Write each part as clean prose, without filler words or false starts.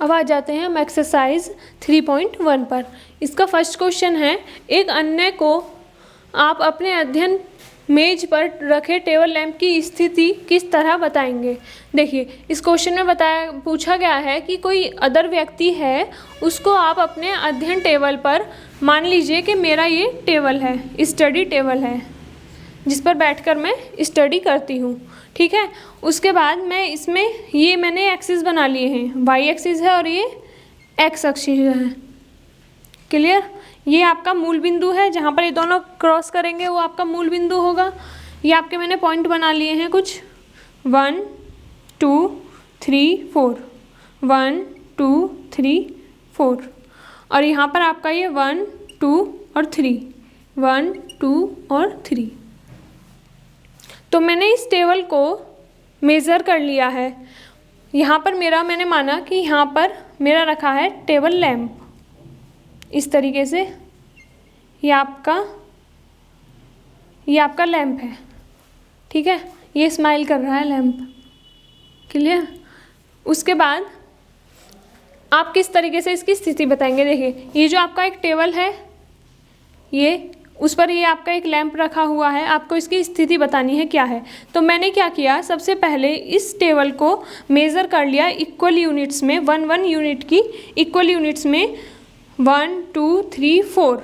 अब आ जाते हैं हम एक्सरसाइज 3.1 पर। इसका फर्स्ट क्वेश्चन है, एक अन्य को आप अपने अध्ययन मेज पर रखे टेबल लैंप की स्थिति किस तरह बताएंगे। देखिए, इस क्वेश्चन में पूछा गया है कि कोई अदर व्यक्ति है, उसको आप अपने अध्ययन टेबल पर, मान लीजिए कि मेरा ये टेबल है, स्टडी टेबल है जिस पर बैठकर मैं स्टडी करती हूँ, ठीक है। उसके बाद मैं इसमें ये मैंने एक्सिस बना लिए हैं, वाई एक्सिस है और ये एक्स एक्सिस है। क्लियर। ये आपका मूल बिंदु है, जहाँ पर ये दोनों क्रॉस करेंगे वो आपका मूल बिंदु होगा। ये आपके मैंने पॉइंट बना लिए हैं कुछ 1 2 3 4, 1 2 3 4, और यहाँ पर आपका ये 1 2 और 3, 1 2 और 3। तो मैंने इस टेबल को मेज़र कर लिया है। यहाँ पर मैंने माना कि यहाँ पर मेरा रखा है टेबल लैंप इस तरीके से। ये आपका लैंप है, ठीक है। ये स्माइल कर रहा है लैंप। क्लियर। उसके बाद आप किस तरीके से इसकी स्थिति बताएंगे। देखिए, ये जो आपका एक टेबल है, ये उस पर ये आपका एक लैंप रखा हुआ है, आपको इसकी स्थिति बतानी है क्या है। तो मैंने क्या किया, सबसे पहले इस टेबल को मेज़र कर लिया इक्वल यूनिट्स में, 1 यूनिट की इक्वल यूनिट्स में, 1 2 3 4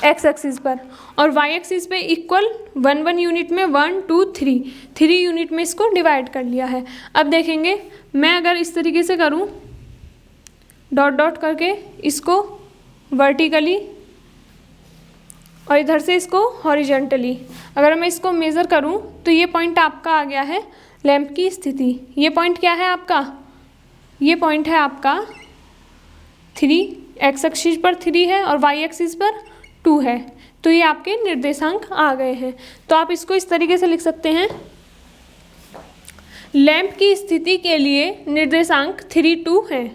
एक्स एक्सिस पर, और वाई एक्सिस पे इक्वल 1 यूनिट में 1 2 3 यूनिट में इसको डिवाइड कर लिया है। अब देखेंगे, मैं अगर इस तरीके से करूं, डॉट डॉट करके इसको वर्टिकली और इधर से इसको हॉरिजॉन्टली, अगर मैं इसको मेज़र करूं तो ये पॉइंट आपका आ गया है लैंप की स्थिति। ये पॉइंट क्या है आपका, ये पॉइंट है आपका 3, एक्स एक्सिस पर 3 है और वाई एक्सिस पर 2 है। तो ये आपके निर्देशांक आ गए हैं। तो आप इसको इस तरीके से लिख सकते हैं, लैंप की स्थिति के लिए निर्देशांक 3 2 है।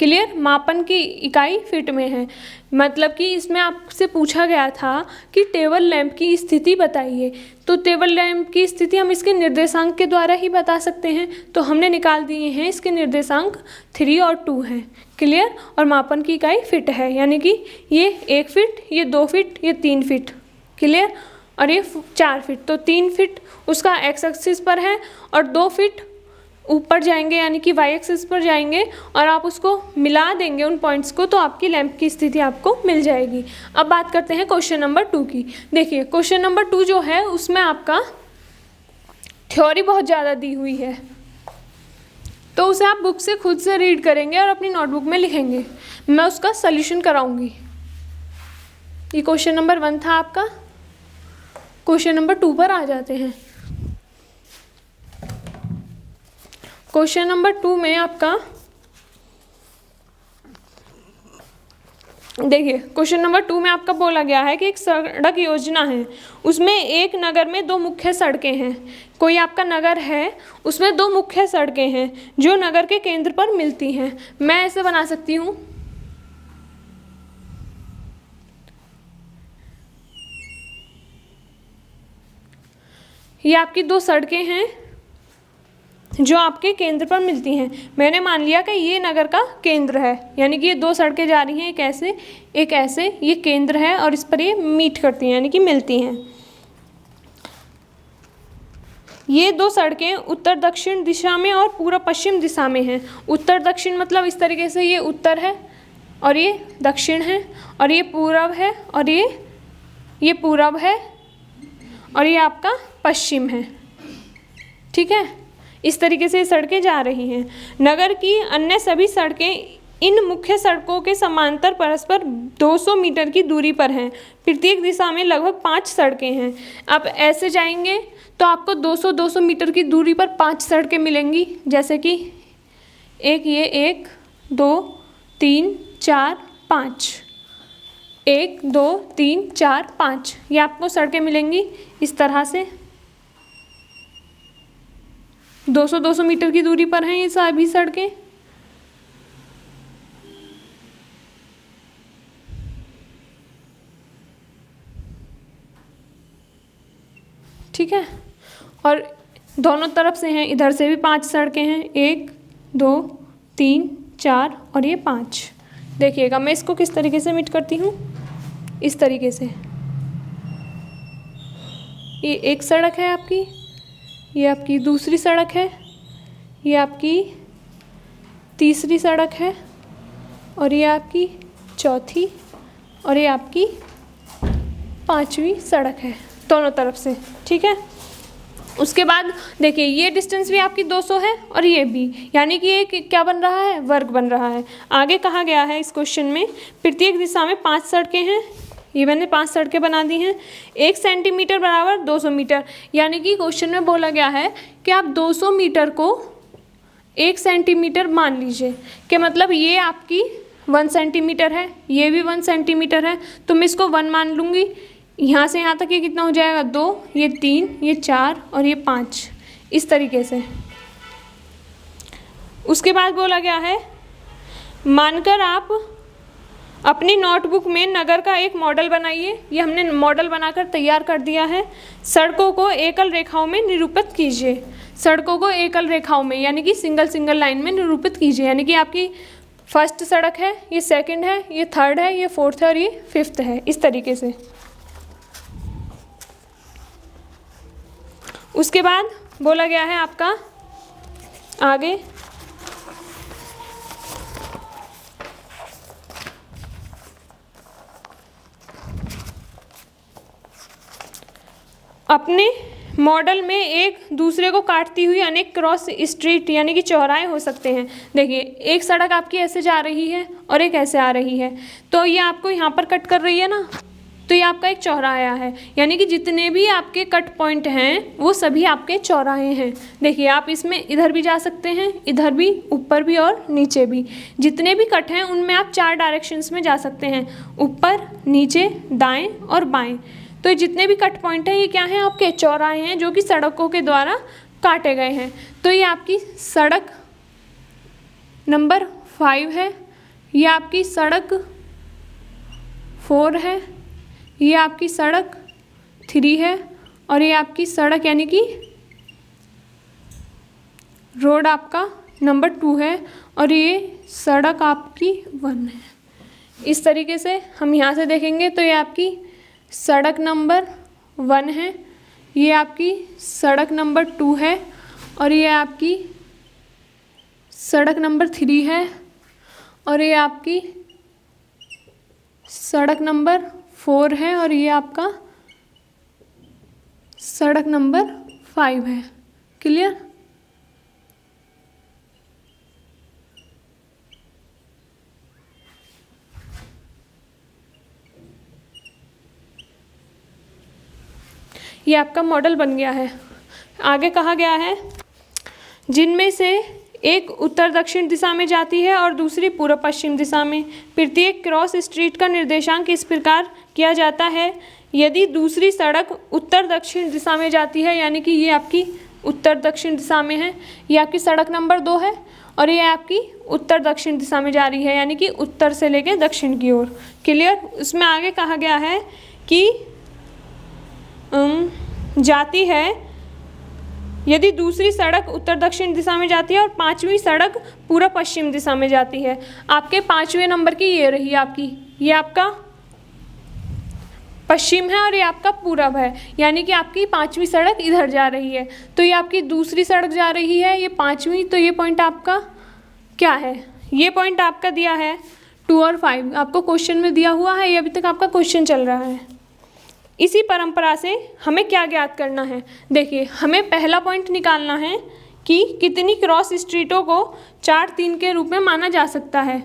क्लियर। मापन की इकाई फीट में है, मतलब कि इसमें आपसे पूछा गया था कि टेबल लैंप की स्थिति बताइए। तो टेबल लैंप की स्थिति हम इसके निर्देशांक के द्वारा ही बता सकते हैं। तो हमने निकाल दिए हैं, इसके निर्देशांक 3 और 2 हैं। क्लियर। और मापन की इकाई फिट है, यानी कि ये 1 फीट, ये 2 फीट, ये 3 फीट। क्लियर। और ये 4 फीट। तो 3 फीट उसका एक्स एक्सिस पर है और 2 फीट ऊपर जाएंगे, यानी कि वाई एक्सिस पर जाएंगे, और आप उसको मिला देंगे उन पॉइंट्स को, तो आपकी लैंप की स्थिति आपको मिल जाएगी। अब बात करते हैं क्वेश्चन नंबर 2 की। देखिए, क्वेश्चन नंबर 2 जो है उसमें आपका थ्योरी बहुत ज़्यादा दी हुई है, तो उसे आप बुक से खुद से रीड करेंगे और अपनी नोटबुक में लिखेंगे। मैं उसका सल्यूशन कराऊंगी। ये क्वेश्चन नंबर 1 था आपका। क्वेश्चन नंबर 2 पर आ जाते हैं। क्वेश्चन नंबर 2 में आपका देखिए, क्वेश्चन नंबर 2 में आपका बोला गया है कि एक सड़क योजना है, उसमें एक नगर में 2 मुख्य सड़कें हैं। कोई आपका नगर है, उसमें 2 मुख्य सड़कें हैं जो नगर के केंद्र पर मिलती हैं। मैं ऐसे बना सकती हूँ, ये आपकी 2 सड़कें हैं जो आपके केंद्र पर मिलती हैं। मैंने मान लिया कि ये नगर का केंद्र है, यानी कि ये 2 सड़कें जा रही हैं, एक ऐसे, ये केंद्र है और इस पर ये मीट करती हैं, यानी कि मिलती हैं। ये 2 सड़कें उत्तर दक्षिण दिशा में और पूर्व पश्चिम दिशा में हैं। उत्तर दक्षिण मतलब इस तरीके से, ये उत्तर है और ये दक्षिण है, और ये पूर्व है और ये पूर्व है, और ये आपका पश्चिम है। ठीक है। इस तरीके से सड़कें जा रही हैं। नगर की अन्य सभी सड़कें इन मुख्य सड़कों के समांतर परस्पर 200 मीटर की दूरी पर हैं। प्रत्येक दिशा में लगभग 5 सड़कें हैं। आप ऐसे जाएंगे तो आपको 200 मीटर की दूरी पर 5 सड़कें मिलेंगी, जैसे कि ये 1 2 3 4 5, 1 2 3 4 5, ये आपको सड़कें मिलेंगी इस तरह से। 200 मीटर की दूरी पर हैं ये सभी सड़कें। ठीक है। और दोनों तरफ से हैं, इधर से भी 5 सड़कें हैं, 1 2 3 4 और ये 5। देखिएगा मैं इसको किस तरीके से मीट करती हूँ, इस तरीके से। ये एक सड़क है आपकी, ये आपकी दूसरी सड़क है, ये आपकी तीसरी सड़क है, और ये आपकी चौथी, और ये आपकी 5वीं सड़क है, दोनों तरफ से। ठीक है, उसके बाद देखिए ये डिस्टेंस भी आपकी 200 है और ये भी, यानी कि ये क्या बन रहा है, वर्ग बन रहा है। आगे कहा गया है इस क्वेश्चन में प्रत्येक दिशा में 5 सड़कें हैं, ये मैंने 5 सड़कें बना दी हैं। 1 सेंटीमीटर बराबर 200 मीटर, यानी कि क्वेश्चन में बोला गया है कि आप 200 मीटर को 1 सेंटीमीटर मान लीजिए, कि मतलब ये आपकी 1 सेंटीमीटर है, ये भी 1 सेंटीमीटर है, तो मैं इसको 1 मान लूँगी। यहाँ से यहाँ तक ये कितना हो जाएगा, 2, ये 3, ये 4 और ये 5, इस तरीके से। उसके बाद बोला गया है मानकर आप अपनी नोटबुक में नगर का एक मॉडल बनाइए। ये हमने मॉडल बनाकर तैयार कर दिया है। सड़कों को एकल रेखाओं में निरूपित कीजिए। सड़कों को एकल रेखाओं में यानी कि सिंगल लाइन में निरूपित कीजिए, यानी कि आपकी फर्स्ट सड़क है, ये सेकंड है, ये थर्ड है, ये फोर्थ है और ये फिफ्थ है, इस तरीके से। उसके बाद बोला गया है आपका आगे अपने मॉडल में एक दूसरे को काटती हुई अनेक क्रॉस स्ट्रीट यानी कि चौराहे हो सकते हैं। देखिए एक सड़क आपकी ऐसे जा रही है और एक ऐसे आ रही है, तो ये आपको यहाँ पर कट कर रही है ना, तो ये आपका एक चौराहा है, यानी कि जितने भी आपके कट पॉइंट हैं वो सभी आपके चौराहे हैं। देखिए आप इसमें इधर भी जा सकते हैं, इधर भी, ऊपर भी और नीचे भी। जितने भी कट हैं उनमें आप 4 डायरेक्शंस में जा सकते हैं, ऊपर, नीचे, दाएं और बाएं। तो जितने भी कट पॉइंट हैं ये क्या हैं, आपके चौराहे हैं जो कि सड़कों के द्वारा काटे गए हैं। तो ये आपकी सड़क नंबर 5 है, ये आपकी सड़क 4 है, ये आपकी सड़क 3 है और ये आपकी सड़क यानी कि रोड आपका नंबर 2 है और ये सड़क आपकी 1 है। इस तरीके से हम यहाँ से देखेंगे तो ये आपकी सड़क नंबर 1 है, ये आपकी सड़क नंबर 2 है और ये आपकी सड़क नंबर 3 है और ये आपकी सड़क नंबर 4 है और ये आपका सड़क नंबर 5 है। क्लियर? ये आपका मॉडल बन गया है। आगे कहा गया है जिनमें से एक उत्तर दक्षिण दिशा में जाती है और दूसरी पूर्व पश्चिम दिशा में। प्रत्येक क्रॉस स्ट्रीट का निर्देशांक इस प्रकार किया जाता है, यदि दूसरी सड़क उत्तर दक्षिण दिशा में जाती है, यानी कि ये आपकी उत्तर दक्षिण दिशा में है, ये आपकी सड़क नंबर 2 है और ये आपकी उत्तर दक्षिण दिशा में जा रही है, यानी कि उत्तर से लेके दक्षिण की ओर। क्लियर? उसमें आगे कहा गया है कि जाती है यदि दूसरी सड़क उत्तर दक्षिण दिशा में जाती है और 5वीं सड़क पूर्व पश्चिम दिशा में जाती है। आपके 5वें नंबर की ये रही आपकी, ये आपका पश्चिम है और ये आपका पूरब है, यानी कि आपकी 5वीं सड़क इधर जा रही है, तो ये आपकी दूसरी सड़क जा रही है, ये 5वीं। तो ये पॉइंट आपका क्या है, ये पॉइंट आपका दिया है 2 और 5, आपको क्वेश्चन में दिया हुआ है, ये अभी तक आपका क्वेश्चन चल रहा है। इसी परंपरा से हमें क्या ज्ञात करना है, देखिए हमें पहला पॉइंट निकालना है कि कितनी क्रॉस स्ट्रीटों को 4, 3 के रूप में माना जा सकता है।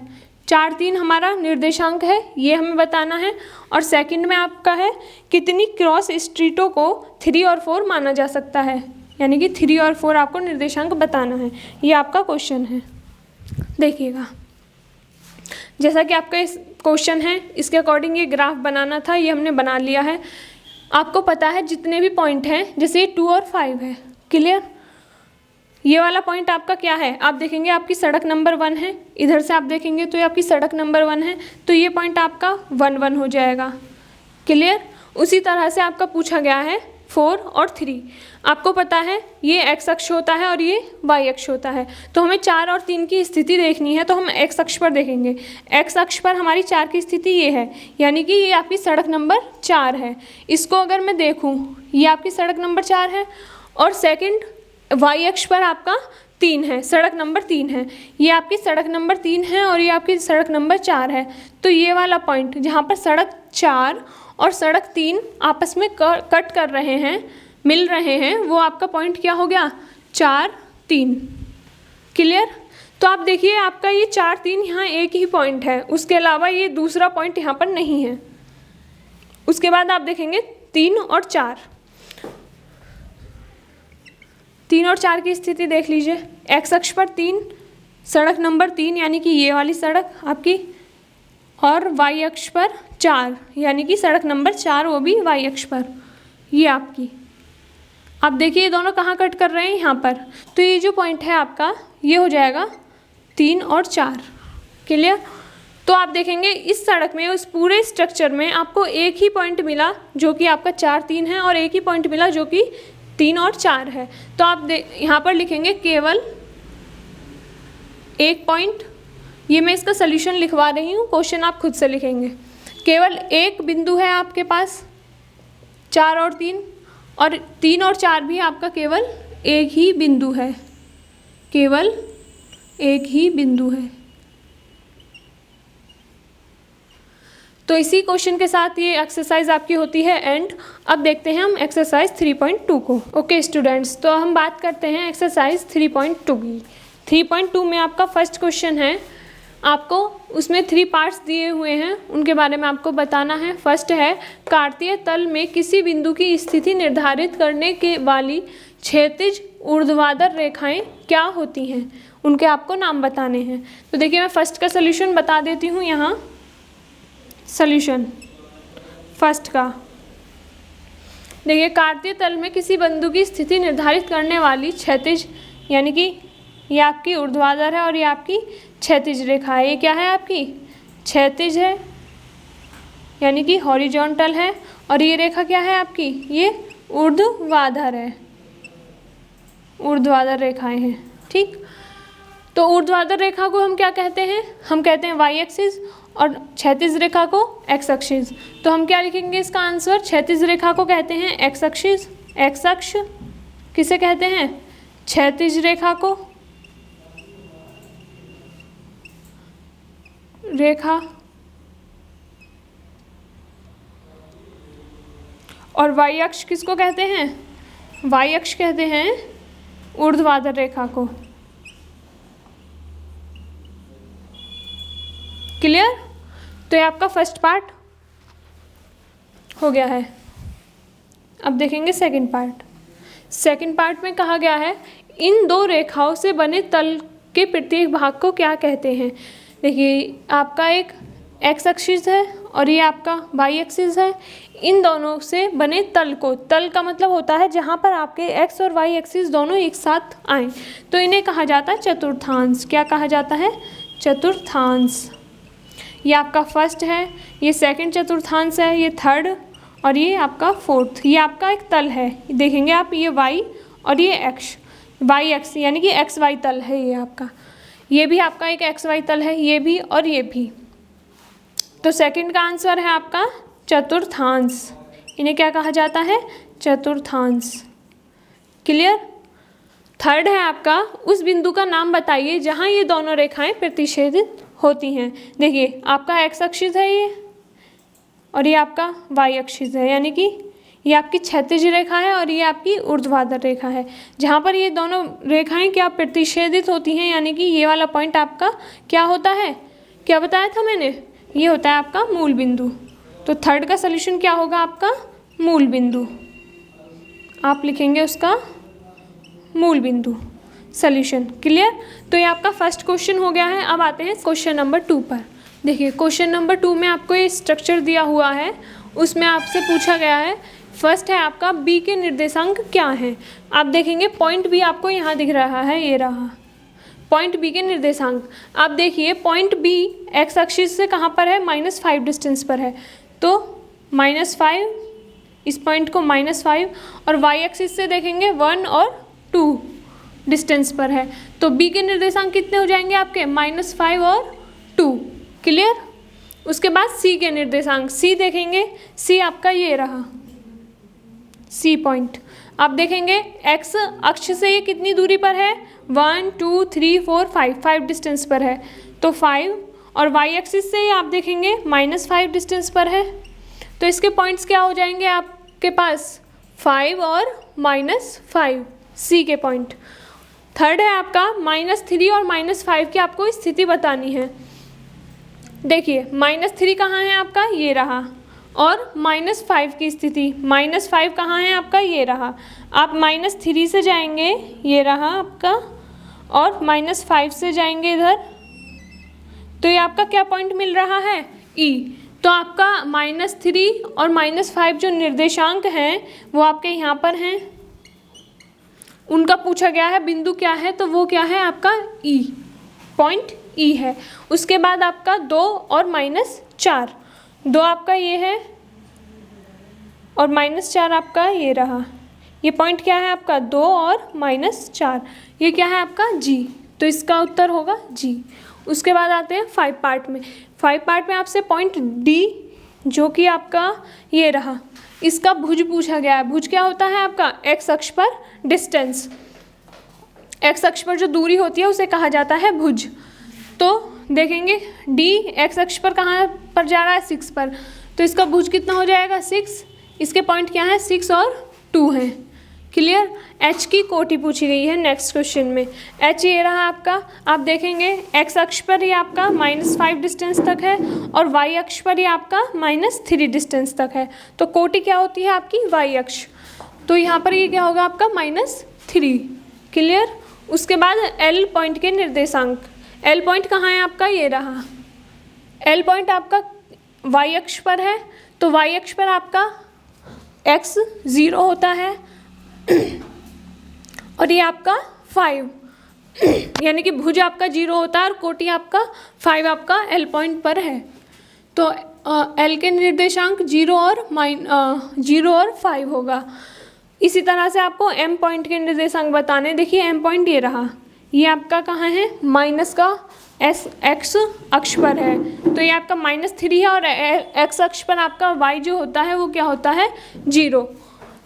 4, 3 हमारा निर्देशांक है, ये हमें बताना है। और सेकंड में आपका है कितनी क्रॉस स्ट्रीटों को 3 और 4 माना जा सकता है, यानी कि 3 और 4 आपको निर्देशांक बताना है। ये आपका क्वेश्चन है। देखिएगा जैसा कि आपका इस क्वेश्चन है, इसके अकॉर्डिंग ये ग्राफ बनाना था, ये हमने बना लिया है। आपको पता है जितने भी पॉइंट हैं, जैसे ये 2 और 5 है। क्लियर? ये वाला पॉइंट आपका क्या है, आप देखेंगे आपकी सड़क नंबर 1 है, इधर से आप देखेंगे तो ये आपकी सड़क नंबर 1 है, तो ये पॉइंट आपका 1, 1 हो जाएगा। क्लियर? उसी तरह से आपका पूछा गया है 4 और 3। आपको पता है ये x अक्ष होता है और ये y अक्ष होता है, तो हमें 4 और 3 की स्थिति देखनी है, तो हम x अक्ष पर देखेंगे। x अक्ष पर हमारी 4 की स्थिति ये है, यानी कि ये आपकी सड़क नंबर 4 है। इसको अगर मैं देखूँ, ये आपकी सड़क नंबर 4 है, और सेकंड y अक्ष पर आपका 3 है, सड़क नंबर 3 है। ये आपकी सड़क नंबर 3 है और ये आपकी सड़क नंबर 4 है। तो ये वाला पॉइंट जहाँ पर सड़क 4 और सड़क 3 आपस में कट कर रहे हैं, मिल रहे हैं, वो आपका पॉइंट क्या हो गया? 4, 3। क्लियर? तो आप देखिए आपका ये 4, 3 यहाँ एक ही पॉइंट है, उसके अलावा ये दूसरा पॉइंट यहाँ पर नहीं है। उसके बाद आप देखेंगे 3 और 4, 3 और 4 की स्थिति देख लीजिए। एक्स अक्ष पर 3, सड़क नंबर 3 यानी कि ये वाली सड़क आपकी, और वाई अक्ष पर 4 यानी कि सड़क नंबर 4, वो भी वाई अक्ष पर, ये आपकी। आप देखिए ये दोनों कहाँ कट कर रहे हैं? यहाँ पर। तो ये जो पॉइंट है आपका, ये हो जाएगा 3 और 4। क्लियर? तो आप देखेंगे इस सड़क में, उस पूरे स्ट्रक्चर में आपको एक ही पॉइंट मिला जो कि आपका 4, 3 है, और एक ही पॉइंट मिला जो कि 3 और 4 है। तो आप यहाँ पर लिखेंगे केवल एक पॉइंट। ये मैं इसका सल्यूशन लिखवा रही हूँ, क्वेश्चन आप खुद से लिखेंगे। केवल एक बिंदु है आपके पास 4 और 3, और 3 और 4 भी आपका केवल एक ही बिंदु है, केवल एक ही बिंदु है। तो इसी क्वेश्चन के साथ ये एक्सरसाइज आपकी होती है एंड। अब देखते हैं हम एक्सरसाइज 3.2 को। ओके स्टूडेंट्स, तो हम बात करते हैं एक्सरसाइज 3.2 की। 3.2 में आपका फर्स्ट क्वेश्चन है, आपको उसमें 3 पार्ट्स दिए हुए हैं, उनके बारे में आपको बताना है। फर्स्ट है, कार्तीय तल में किसी बिंदु की स्थिति निर्धारित करने के वाली क्षैतिज ऊर्ध्वाधर रेखाएं क्या होती हैं, उनके आपको नाम बताने हैं। तो देखिए मैं फर्स्ट का सल्यूशन बता देती हूँ यहाँ। सॉल्यूशन फर्स्ट का देखिए, कार्तीय तल में किसी बिंदु की स्थिति निर्धारित करने वाली क्षैतिज, यानी कि ये आपकी ऊर्ध्वाधर है और ये आपकी क्षैतिज रेखा है। ये क्या है? आपकी क्षैतिज है, यानी कि हॉरिजॉन्टल है, और ये रेखा क्या है आपकी? ये ऊर्ध्वाधर है, ऊर्ध्वाधर रेखाएं हैं। ठीक, तो ऊर्ध्वाधर रेखा को हम क्या कहते हैं? हम कहते हैं वाई एक्सिस, और क्षैतिज रेखा को एक्स एक्सिस। तो हम क्या लिखेंगे इसका आंसर? क्षैतिज रेखा को कहते हैं एक्स एक्सिस, एक्स अक्ष। किसे कहते हैं? क्षैतिज रेखा को, रेखा। और वाई अक्ष किसको कहते हैं? वाई अक्ष कहते हैं ऊर्ध्वाधर रेखा को। क्लियर? तो ये आपका फर्स्ट पार्ट हो गया है। अब देखेंगे सेकंड पार्ट। सेकंड पार्ट में कहा गया है, इन दो रेखाओं से बने तल के प्रत्येक भाग को क्या कहते हैं। देखिए आपका एक एक्स एक्सिस है और ये आपका वाई एक्सिस है। इन दोनों से बने तल को, तल का मतलब होता है जहाँ पर आपके एक्स और वाई एक्सिस दोनों एक साथ आएँ, तो इन्हें कहा जाता है चतुर्थांश। क्या कहा जाता है? चतुर्थांश। ये आपका फर्स्ट है, ये सेकंड चतुर्थांश है, ये थर्ड, और ये आपका फोर्थ। ये आपका एक तल है, देखेंगे आप, ये वाई और ये एक्स, वाई एक्स यानी कि एक्स वाई तल है ये आपका। ये भी आपका एक एक्स वाई तल है, ये भी और ये भी। तो सेकंड का आंसर है आपका चतुर्थांश। इन्हें क्या कहा जाता है? चतुर्थांश। क्लियर? थर्ड है आपका, उस बिंदु का नाम बताइए जहाँ ये दोनों रेखाएं प्रतिच्छेदित होती हैं। देखिए आपका एक्स एक्सिस है ये, और ये आपका वाई एक्सिस है, यानी कि ये आपकी क्षैतिज रेखा है और ये आपकी ऊर्ध्वाधर रेखा है। जहाँ पर ये दोनों रेखाएं क्या प्रतिच्छेदित होती हैं, यानी कि ये वाला पॉइंट आपका क्या होता है? क्या बताया था मैंने? ये होता है आपका मूल बिंदु। तो थर्ड का सलूशन क्या होगा आपका? मूल बिंदु। आप लिखेंगे उसका मूल बिंदु सॉल्यूशन। क्लियर? तो ये आपका फर्स्ट क्वेश्चन हो गया है। अब आते हैं क्वेश्चन नंबर 2 पर। देखिए क्वेश्चन नंबर 2 में आपको ये स्ट्रक्चर दिया हुआ है, उसमें आपसे पूछा गया है, फर्स्ट है आपका बी के निर्देशांक क्या हैं। आप देखेंगे पॉइंट बी आपको यहाँ दिख रहा है, ये रहा पॉइंट बी के निर्देशांक। आप देखिए पॉइंट बी एक्स एक्सिस से कहाँ पर है? -5 डिस्टेंस पर है। तो -5 इस पॉइंट को -5, और वाई एक्सिस से देखेंगे 1 और 2 डिस्टेंस पर है। तो बी के निर्देशांक कितने हो जाएंगे आपके? -5 और 2। क्लियर? उसके बाद सी के निर्देशांक, सी देखेंगे, सी आपका ये रहा सी पॉइंट। आप देखेंगे एक्स अक्ष से ये कितनी दूरी पर है? 1 2 3 4 5 डिस्टेंस पर है, तो 5, और वाई एक्सिस से आप देखेंगे -5 डिस्टेंस पर है। तो इसके पॉइंट्स क्या हो जाएंगे आपके पास? 5 और -5, सी के पॉइंट। थर्ड है आपका -3 और -5 की आपको स्थिति बतानी है। देखिए -3 कहाँ है आपका? ये रहा, और -5 की स्थिति, -5 कहाँ है आपका? ये रहा। आप -3 से जाएंगे, ये रहा आपका, और -5 से जाएंगे इधर, तो ये आपका क्या पॉइंट मिल रहा है? ई। तो आपका -3 और -5 जो निर्देशांक हैं वो आपके यहाँ पर हैं, उनका पूछा गया है बिंदु क्या है, तो वो क्या है आपका? ई, पॉइंट ई है। उसके बाद आपका 2 और -4, 2 आपका ये है और -4 आपका ये रहा। ये पॉइंट क्या है आपका? 2 और -4, ये क्या है आपका? जी। तो इसका उत्तर होगा जी। उसके बाद आते हैं 5 पार्ट में। 5 पार्ट में आपसे पॉइंट डी, जो कि आपका ये रहा, इसका भुज पूछा गया है। भुज क्या होता है आपका? एक्स अक्ष पर डिस्टेंस, एक्स अक्ष पर जो दूरी होती है उसे कहा जाता है भुज। तो देखेंगे डी एक्स अक्ष पर कहाँ पर जा रहा है? 6 पर, तो इसका भुज कितना हो जाएगा? 6। इसके पॉइंट क्या है? 6 और 2 हैं। क्लियर? एच की कोटि पूछी गई है नेक्स्ट क्वेश्चन में। एच ये रहा आपका, आप देखेंगे एक्स अक्ष पर ये आपका -5 डिस्टेंस तक है, और वाई अक्ष पर ये आपका -3 डिस्टेंस तक है। तो कोटि क्या होती है आपकी? वाई अक्ष। तो यहाँ पर ये क्या होगा आपका? -3। क्लियर? उसके बाद एल पॉइंट के निर्देशांक। एल पॉइंट कहाँ है आपका? ये रहा। एल पॉइंट आपका वाई अक्ष पर है, तो वाई अक्ष पर आपका एक्स 0 होता है और ये आपका 5, यानी कि भुज आपका 0 होता है और कोटि आपका 5 आपका एल पॉइंट पर है। तो एल के निर्देशांक 0 और 5 होगा। इसी तरह से आपको एम पॉइंट के निर्देशांक बताने। देखिए एम पॉइंट ये रहा, ये आपका कहाँ है? माइनस का एक्स अक्ष पर है, तो ये आपका -3 है, और एक्स अक्ष पर आपका वाई जो होता है वो क्या होता है? 0।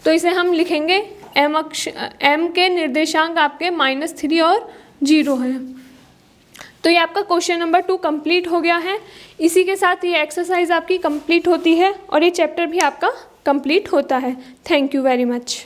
तो इसे हम लिखेंगे एम के निर्देशांक आपके -3 और 0 हैं। तो ये आपका क्वेश्चन नंबर 2 कंप्लीट हो गया है। इसी के साथ ये एक्सरसाइज आपकी कंप्लीट होती है और ये चैप्टर भी आपका कंप्लीट होता है। Thank you very much.